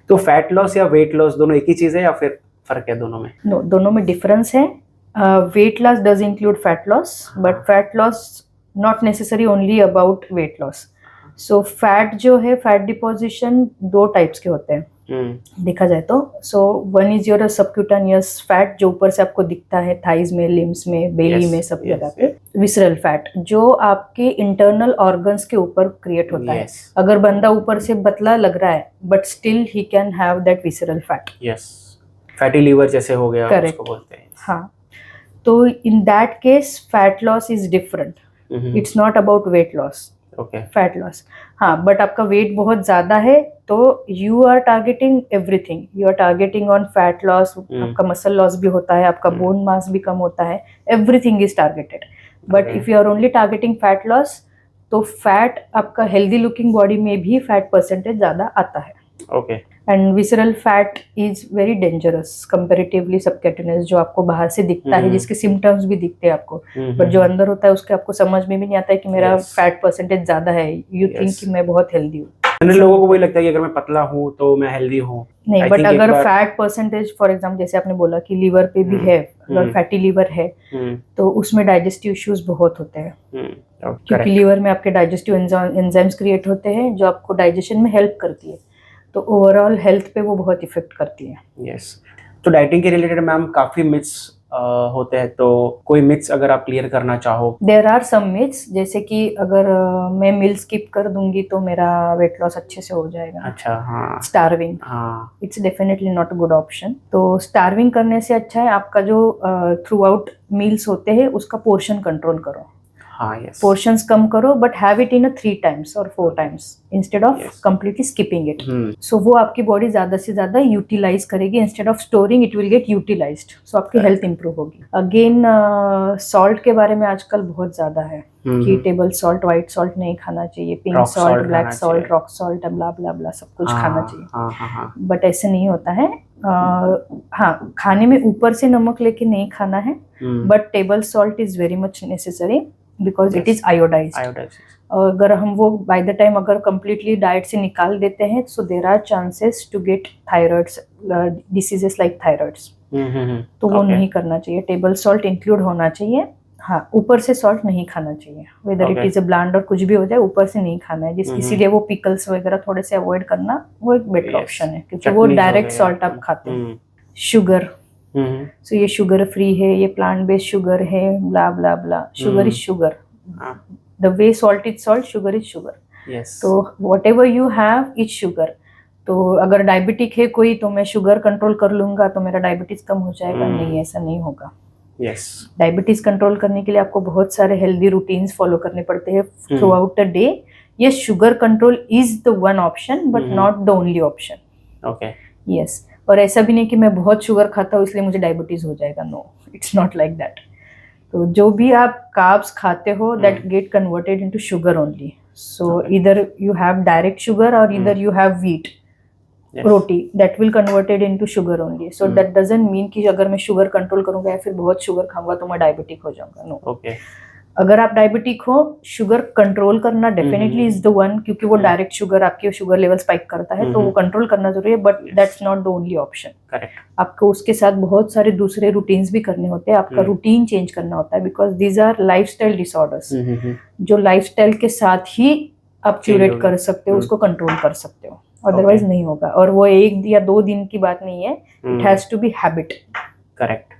तो fat loss या weight loss दोनों एक ही चीज है या फिर फर्क है दोनों में? नो, दोनों में डिफरेंस है. Weight loss does include fat loss, but fat loss not necessary only about weight loss. So fat जो है, फैट डिपोजिशन दो टाइप्स के होते हैं देखा जाए तो. So one is your subcutaneous fat, जो ऊपर से आपको दिखता है थाइज में, लिम्स में, बेली में, सब जगह पे. विसरल फैट जो आपके इंटरनल ऑर्गन्स के ऊपर क्रिएट होता है. अगर बंदा ऊपर से पतला लग रहा है but still he can have that visceral fat. Fatty liver जैसे हो गया, उसको बोलते हैं. हाँ, तो in that case fat loss is different. It's not about weight loss. Fat loss, हाँ, बट आपका वेट बहुत ज्यादा है तो you are targeting everything. You are targeting on fat loss. आपका मसल लॉस भी होता है, आपका बोन मास भी कम होता है, everything is targeted. But if you are only targeting fat loss, तो फैट आपका हेल्दी लुकिंग बॉडी में भी फैट परसेंटेज ज्यादा आता है. And visceral fat is very dangerous comparatively subcutaneous, जो आपको बाहर से दिखता है, जिसके सिम्टम्स भी दिखते हैं आपको, बट जो अंदर होता है उसके आपको समझ में भी नहीं आता है कि मेरा फैट परसेंटेज ज्यादा है. यू थिंक कि मैं बहुत हेल्दी हूँ. जनरल लोगों को वही लगता है कि अगर मैं पतला हूँ तो मैं हेल्दी हूँ. नहीं, बट अगर फैट परसेंटेज फॉर एग्जाम्पल जैसे आपने बोला कि लीवर पे भी है, अगर फैटी लीवर है तो उसमें डाइजेस्टिव इश्यूज बहुत होते हैं. क्योंकि लीवर में आपके डाइजेस्टिव एंजाइम्स क्रिएट होते हैं जो आपको डाइजेशन में हेल्प करती है, तो ओवरऑल हेल्थ पे वो बहुत इफेक्ट करती है. तो डाइटिंग के रिलेटेड मैम काफी मिथ्स होते हैं, तो कोई मिथ्स अगर आप क्लियर करना चाहो? देयर आर सम मिथ्स, जैसे कि अगर मैं मील स्किप कर दूंगी तो मेरा वेट लॉस अच्छे से हो जाएगा. अच्छा, हाँ. Starving, it's definitely not a good option. तो स्टार्विंग करने से अच्छा है आपका जो थ्रू आउट मील्स होते हैं उसका पोर्शन कंट्रोल करो. पोर्शंस कम करो, but have it in 3 times और 4 times instead of completely skipping it. So वो आपकी बॉडी ज्यादा से ज्यादा यूटिलाइज करेगी. Instead of storing it will get utilised. So आपकी हेल्थ इंप्रूव होगी. अगेन सॉल्ट के बारे में आजकल बहुत ज्यादा है कि टेबल सॉल्ट, व्हाइट सॉल्ट नहीं खाना चाहिए, pink salt, black salt, rock salt, blah blah blah सब कुछ खाना चाहिए. बट ऐसे नहीं होता है. हाँ, खाने में ऊपर से नमक लेके नहीं खाना है, but table salt is very much necessary because it is iodised. अगर हम वो बाय द टाइम अगर कंप्लीटली डाइट से निकाल देते हैं, so there are chances to get thyroids, diseases like thyroids. तो वो नहीं करना चाहिए. टेबल सॉल्ट इंक्लूड होना चाहिए. हाँ, ऊपर से सॉल्ट नहीं खाना चाहिए, whether it is a bland और कुछ भी हो जाए, ऊपर से नहीं खाना है. इसीलिए वो पिकल्स वगैरह थोड़े से अवॉइड करना वो एक बेटर ऑप्शन है, क्योंकि वो डायरेक्ट सॉल्ट आप खाते हैं. शुगर, सो ये शुगर फ्री है, ये प्लांट बेस्ड शुगर है, blah blah blah. Sugar is sugar. The way salt is salt, sugar is sugar. तो whatever you have is sugar. तो अगर डायबिटिक है कोई, तो मैं शुगर कंट्रोल कर लूंगा तो मेरा डायबिटीज कम हो जाएगा. नहीं, ऐसा नहीं होगा. डायबिटीज कंट्रोल करने के लिए आपको बहुत सारे हेल्दी रूटीन्स फॉलो करने पड़ते हैं थ्रू आउट द डे. ये sugar control is the one option but not the only option. Yes. और ऐसा भी नहीं कि मैं बहुत शुगर खाता हूँ इसलिए मुझे डायबिटीज हो जाएगा. No, it's not like that. तो जो भी आप कार्ब्स खाते हो that get converted into sugar only. So either you have direct sugar और either you have wheat roti, that will converted into sugar only. So that doesn't mean कि अगर मैं शुगर कंट्रोल करूंगा या फिर बहुत शुगर खाऊंगा तो मैं डायबिटिक हो जाऊंगा. नो. अगर आप डायबिटिक हो, शुगर कंट्रोल करना डेफिनेटली इज द वन, क्योंकि वो डायरेक्ट शुगर आपके शुगर लेवल स्पाइक करता है, तो वो कंट्रोल करना जरूरी है. But that's not the only option. आपको उसके साथ बहुत सारे दूसरे रूटीन्स भी करने होते हैं. आपका रूटीन चेंज करना होता है because these are lifestyle disorders जो लाइफस्टाइल के साथ ही आप क्यूरेट कर सकते हो, उसको कंट्रोल कर सकते हो. अदरवाइज नहीं होगा. और वो 1 या 2 दिन की बात नहीं है. It has to be habit. Correct.